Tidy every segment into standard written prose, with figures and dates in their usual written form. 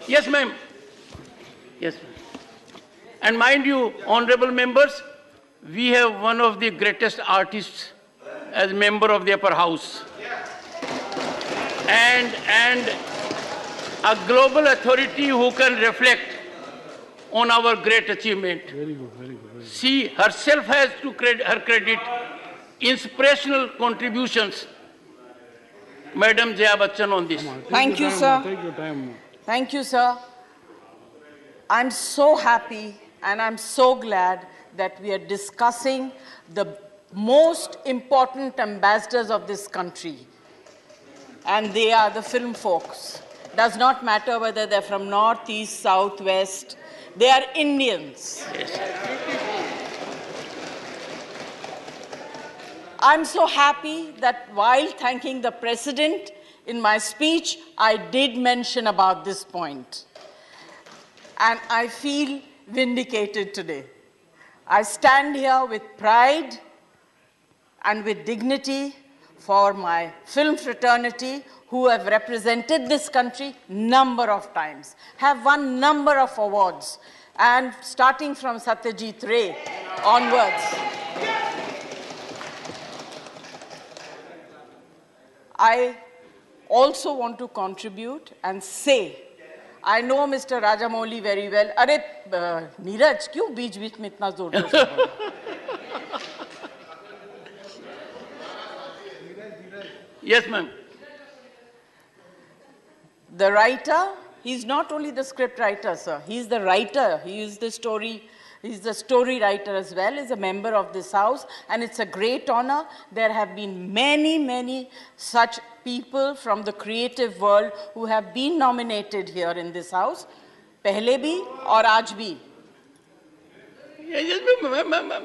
Yes, ma'am. Yes, ma'am. And mind you, honorable members, we have one of the greatest artists as member of the upper house. And a global authority who can reflect on our great achievement. Very good, very good. Very good. She herself has to credit inspirational contributions, Madam Jaya Bachchan, on this. Thank you, sir. Take your time. Thank you, sir. I'm so happy and I'm so glad that we are discussing the most important ambassadors of this country. And they are the film folks. Does not matter whether they're from north, east, south, west. They are Indians. Yes. I'm so happy that while thanking the President in my speech, I did mention about this point. And I feel vindicated today. I stand here with pride and with dignity for my film fraternity who have represented this country number of times, have won number of awards, and starting from Satyajit Ray onwards. I also want to contribute and say, I know Mr. Rajamouli very well. अरे नीरज क्यों बीच-बीच में इतना जोर से बोल रहे हो? Yes, ma'am. The writer, he's not only the script writer, sir. He's the writer. He is the story. He's the story writer as well. He's a member of this house, and it's a great honor. There have been many, many such people from the creative world who have been nominated here in this house. पहले भी और आज भी. Yes, ma'am.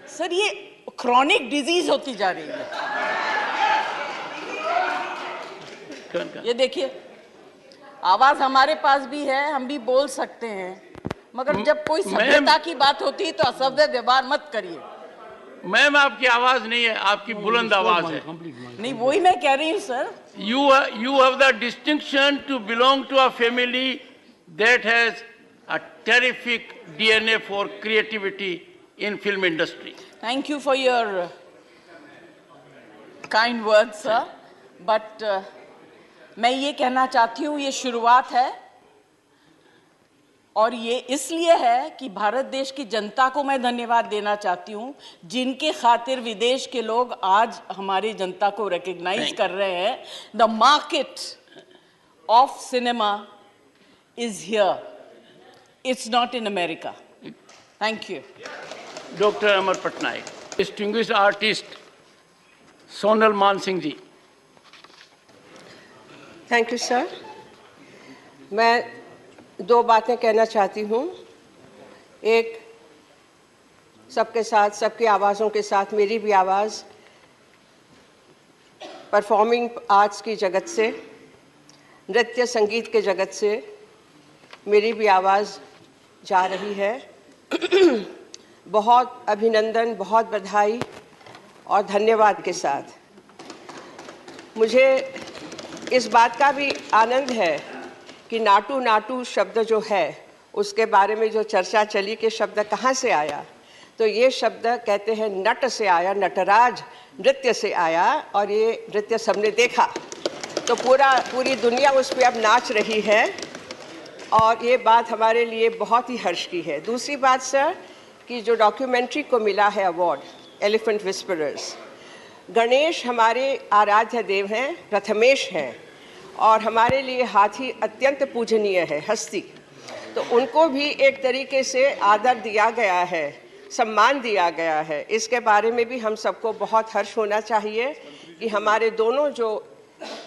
Sir ये chronic disease होती जा रही है. ये देखिए, आवाज हमारे पास भी है, हम भी बोल सकते हैं, मगर जब कोई सभ्यता की बात होती है तो असभ्य व्यवहार मत करिए. मैम आपकी आवाज नहीं है, आपकी बुलंद आवाज है. नहीं, वही मैं कह रही हूँ sir. You have the distinction to belong to a family that has a terrific DNA for creativity in film industry. Thank you for your kind words, sir. But मैं ये कहना चाहती हूँ, ये शुरुआत है और ये इसलिए है कि भारत देश की जनता को मैं धन्यवाद देना चाहती हूँ, जिनके खातिर विदेश के लोग आज हमारी जनता को रिकॉग्नाइज कर रहे हैं. The market of cinema is here, it's not in America. Thank you. Doctor Amar Patnaik. Distinguished artist Sonal Mansingh ji. Thank you sir. मैं दो बातें कहना चाहती हूँ. एक, सबके साथ, सबकी आवाज़ों के साथ मेरी भी आवाज़ परफॉर्मिंग आर्ट्स की जगत से, नृत्य संगीत के जगत से मेरी भी आवाज़ जा रही है. बहुत अभिनंदन, बहुत बधाई और धन्यवाद के साथ. मुझे इस बात का भी आनंद है कि नाटू नाटू शब्द जो है उसके बारे में जो चर्चा चली कि शब्द कहाँ से आया, तो ये शब्द कहते हैं नट से आया, नटराज नृत्य से आया, और ये नृत्य सबने देखा तो पूरी दुनिया उस पर अब नाच रही है, और ये बात हमारे लिए बहुत ही हर्ष की है. दूसरी बात सर, कि जो डॉक्यूमेंट्री को मिला है अवार्ड एलिफेंट विस्परर्स, गणेश हमारे आराध्य देव हैं, प्रथमेश हैं, और हमारे लिए हाथी अत्यंत पूजनीय है, हस्ती. तो उनको भी एक तरीके से आदर दिया गया है, सम्मान दिया गया है. इसके बारे में भी हम सबको बहुत हर्ष होना चाहिए कि हमारे दोनों जो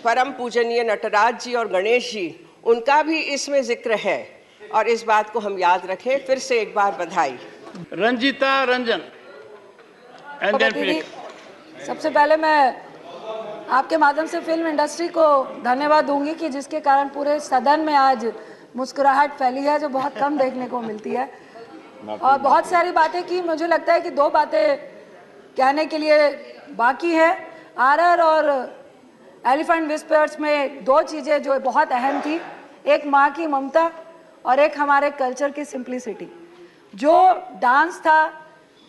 परम पूजनीय नटराज जी और गणेश जी, उनका भी इसमें जिक्र है, और इस बात को हम याद रखें. फिर से एक बार बधाई. रंजिता रंजन. सबसे पहले मैं आपके माध्यम से फिल्म इंडस्ट्री को धन्यवाद दूंगी कि जिसके कारण पूरे सदन में आज मुस्कुराहट फैली है, जो बहुत कम देखने को मिलती है. और बहुत सारी बातें की. मुझे लगता है कि दो बातें कहने के लिए बाकी है. आरआर और एलिफेंट विस्पर्स में दो चीज़ें जो बहुत अहम थी. एक माँ की ममता और एक हमारे कल्चर की सिंप्लिसिटी। जो डांस था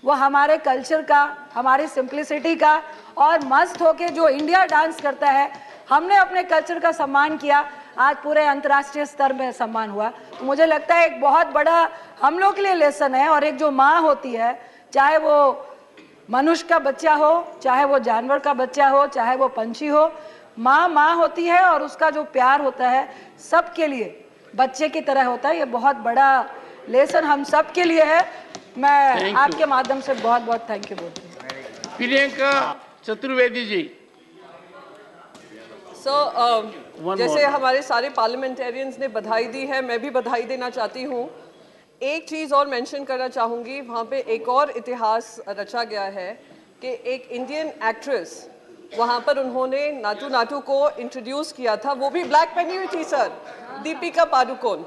वो हमारे कल्चर का, हमारी सिंप्लिसिटी का, और मस्त होके जो इंडिया डांस करता है, हमने अपने कल्चर का सम्मान किया। आज पूरे अंतर्राष्ट्रीय स्तर में सम्मान हुआ। तो मुझे लगता है एक बहुत बड़ा हम लोग के लिए लेसन है। और एक जो माँ होती है, चाहे वो मनुष्य का बच्चा हो, चाहे वो जानवर का बच्चा हो, चाहे वो पंछी हो, माँ माँ होती है और उसका जो प्यार होता है सबके लिए बच्चे की तरह होता है। ये बहुत बड़ा लेसन हम सब के लिए है। मैं आपके माध्यम से बहुत बहुत थैंक यू बोलती हूँ। प्रियंका चतुर्वेदी जी। जैसे हमारे सारे पार्लियामेंटेरियंस ने बधाई दी है, मैं भी बधाई देना चाहती हूँ। एक चीज़ और मेंशन करना चाहूँगी, वहाँ पे एक और इतिहास रचा गया है कि एक इंडियन एक्ट्रेस, वहाँ पर उन्होंने नाटू नाटू को इंट्रोड्यूस किया था, वो भी ब्लैक पहनी हुई थी सर, दीपिका पादुकोण।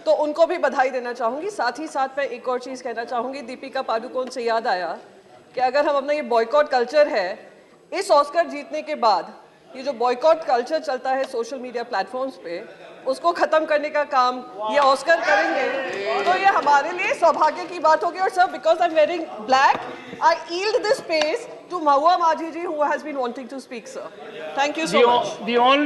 तो उनको भी बधाई देना चाहूँगी। साथ ही साथ मैं एक और चीज़ कहना चाहूँगी, दीपिका पादुकोण से याद आया कि अगर हम अपना ये बॉयकॉट कल्चर है, इस ऑस्कर जीतने के बाद ये जो बॉयकॉट कल्चर चलता है सोशल मीडिया प्लेटफॉर्म्स पे, उसको ख़त्म करने का काम ये ऑस्कर करेंगे, तो ये हमारे लिए सौभाग्य की बात होगी। और sir, because I am wearing black, I yield this space to Mahua Majhi ji, who has been wanting to speak, sir. Thank you so much. The only